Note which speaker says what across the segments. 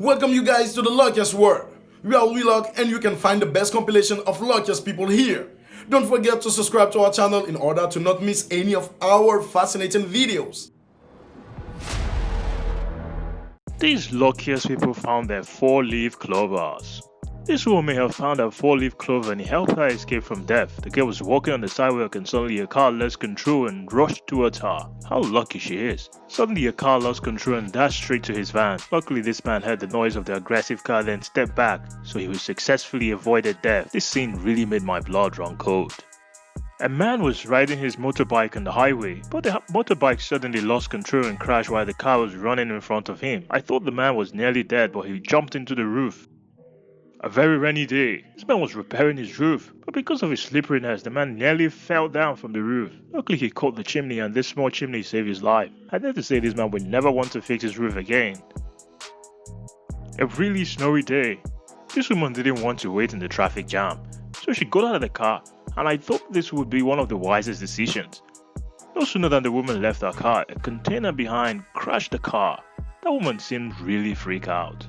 Speaker 1: Welcome you guys to the luckiest world. We are WELUCK and you can find the best compilation of luckiest people here. Don't forget to subscribe to our channel in order to not miss any of our fascinating videos.
Speaker 2: These luckiest people found their 4-leaf clovers. This woman may have found her 4-leaf clover and it helped her escape from death. The girl was walking on the sidewalk and suddenly a car lost control and rushed towards her. How lucky she is. Suddenly a car lost control and dashed straight to his van. Luckily this man heard the noise of the aggressive car then stepped back, so he successfully avoided death. This scene really made my blood run cold. A man was riding his motorbike on the highway, but the motorbike suddenly lost control and crashed while the car was running in front of him. I thought the man was nearly dead, but he jumped into the roof. A very rainy day. This man was repairing his roof, but because of his slipperiness, the man nearly fell down from the roof. Luckily he caught the chimney and this small chimney saved his life. I dare to say this man would never want to fix his roof again. A really snowy day. This woman didn't want to wait in the traffic jam, so she got out of the car, and I thought this would be one of the wisest decisions. No sooner than the woman left her car, a container behind crashed the car. That woman seemed really freaked out.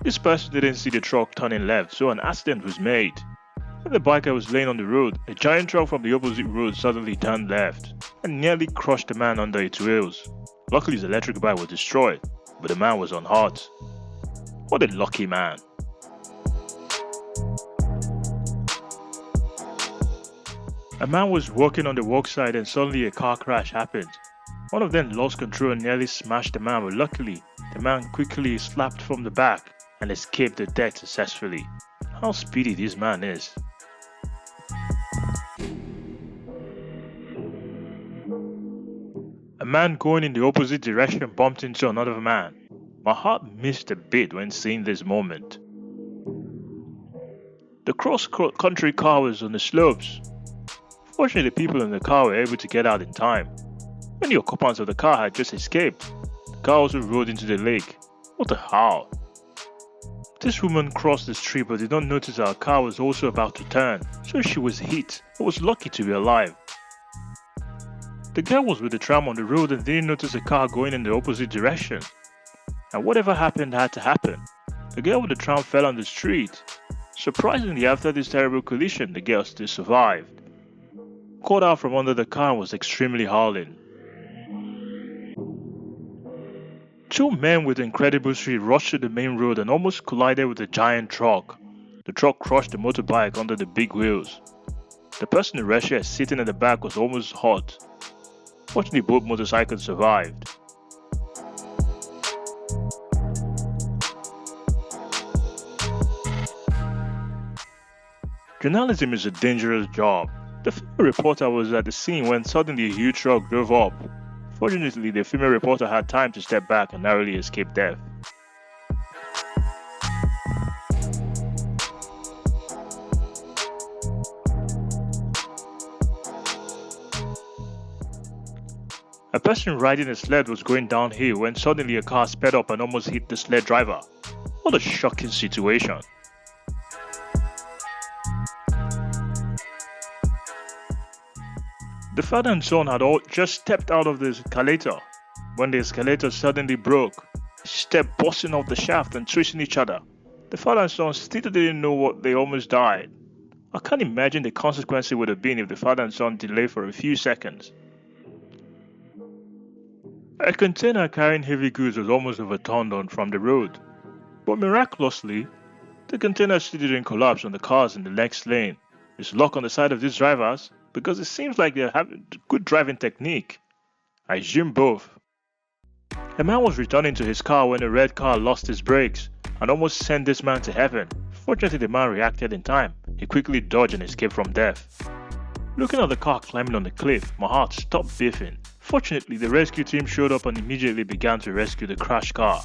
Speaker 2: This person didn't see the truck turning left, so an accident was made. When the biker was laying on the road, a giant truck from the opposite road suddenly turned left and nearly crushed the man under its wheels. Luckily his electric bike was destroyed, but the man was unhurt. What a lucky man. A man was walking on the walkside and suddenly a car crash happened. One of them lost control and nearly smashed the man, but luckily the man quickly slapped from the back and escaped the death successfully. How speedy this man is. A man going in the opposite direction bumped into another man. My heart missed a bit when seeing this moment. The cross-country car was on the slopes. Fortunately, the people in the car were able to get out in time. Many occupants of the car had just escaped. The car also rode into the lake. What a howl. This woman crossed the street but did not notice her car was also about to turn, so she was hit but was lucky to be alive. The girl was with the tram on the road and didn't notice a car going in the opposite direction. And whatever happened had to happen. The girl with the tram fell on the street. Surprisingly, after this terrible collision, the girl still survived. Caught out from under the car and was extremely howling. Two men with incredible speed rushed to the main road and almost collided with a giant truck. The truck crushed the motorbike under the big wheels. The person in red shirt sitting in the back was almost hurt. Fortunately, both motorcycles survived. Journalism is a dangerous job. The female reporter was at the scene when suddenly a huge truck drove up. Fortunately, the female reporter had time to step back and narrowly escape death. A person riding a sled was going downhill when suddenly a car sped up and almost hit the sled driver. What a shocking situation. The father and son had all just stepped out of the escalator when the escalator suddenly broke. They stepped busting off the shaft and twisting each other. The father and son still didn't know what they almost died. I can't imagine the consequences would have been if the father and son delayed for a few seconds. A container carrying heavy goods was almost overturned from the road, but miraculously, the container still didn't collapse on the cars in the next lane. It's luck on the side of these drivers, because it seems like they have good driving technique. I assume both. A man was returning to his car when a red car lost his brakes and almost sent this man to heaven. Fortunately, the man reacted in time. He quickly dodged and escaped from death. Looking at the car climbing on the cliff, my heart stopped beating. Fortunately, the rescue team showed up and immediately began to rescue the crashed car.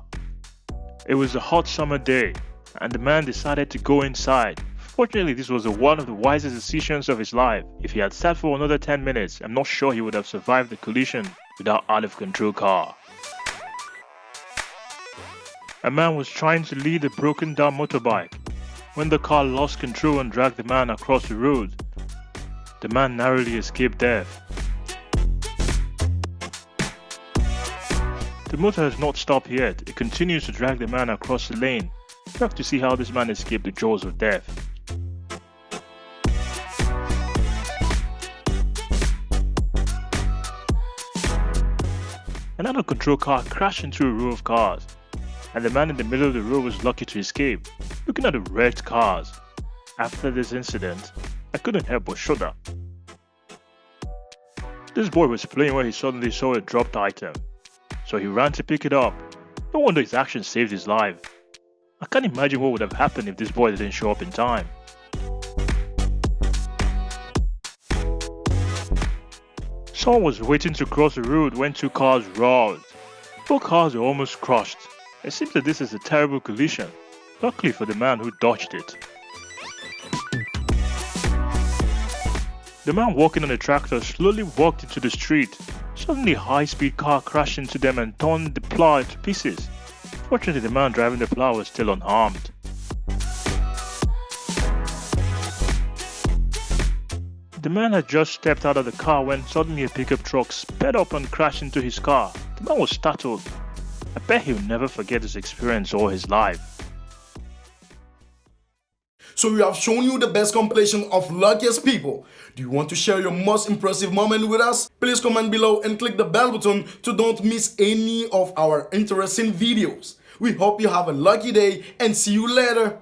Speaker 2: It was a hot summer day, and the man decided to go inside. Fortunately, this was one of the wisest decisions of his life. If he had sat for another 10 minutes, I'm not sure he would have survived the collision with that out-of-control car. A man was trying to lead a broken-down motorbike. When the car lost control and dragged the man across the road, the man narrowly escaped death. The motor has not stopped yet. It continues to drag the man across the lane. We have to see how this man escaped the jaws of death. An out-of-control car crashed into a row of cars, and the man in the middle of the road was lucky to escape, looking at the wrecked cars. After this incident, I couldn't help but shudder. This boy was playing when he suddenly saw a dropped item, so he ran to pick it up. No wonder his action saved his life. I can't imagine what would have happened if this boy didn't show up in time. Someone was waiting to cross the road when two cars roared. Both cars were almost crushed. It seems that this is a terrible collision, luckily for the man who dodged it. The man walking on the tractor slowly walked into the street. Suddenly a high-speed car crashed into them and torn the plow to pieces. Fortunately, the man driving the plow was still unharmed. The man had just stepped out of the car when suddenly a pickup truck sped up and crashed into his car. The man was startled. I bet he'll never forget this experience all his life.
Speaker 1: So we have shown you the best compilation of luckiest people. Do you want to share your most impressive moment with us? Please comment below and click the bell button to don't miss any of our interesting videos. We hope you have a lucky day and see you later.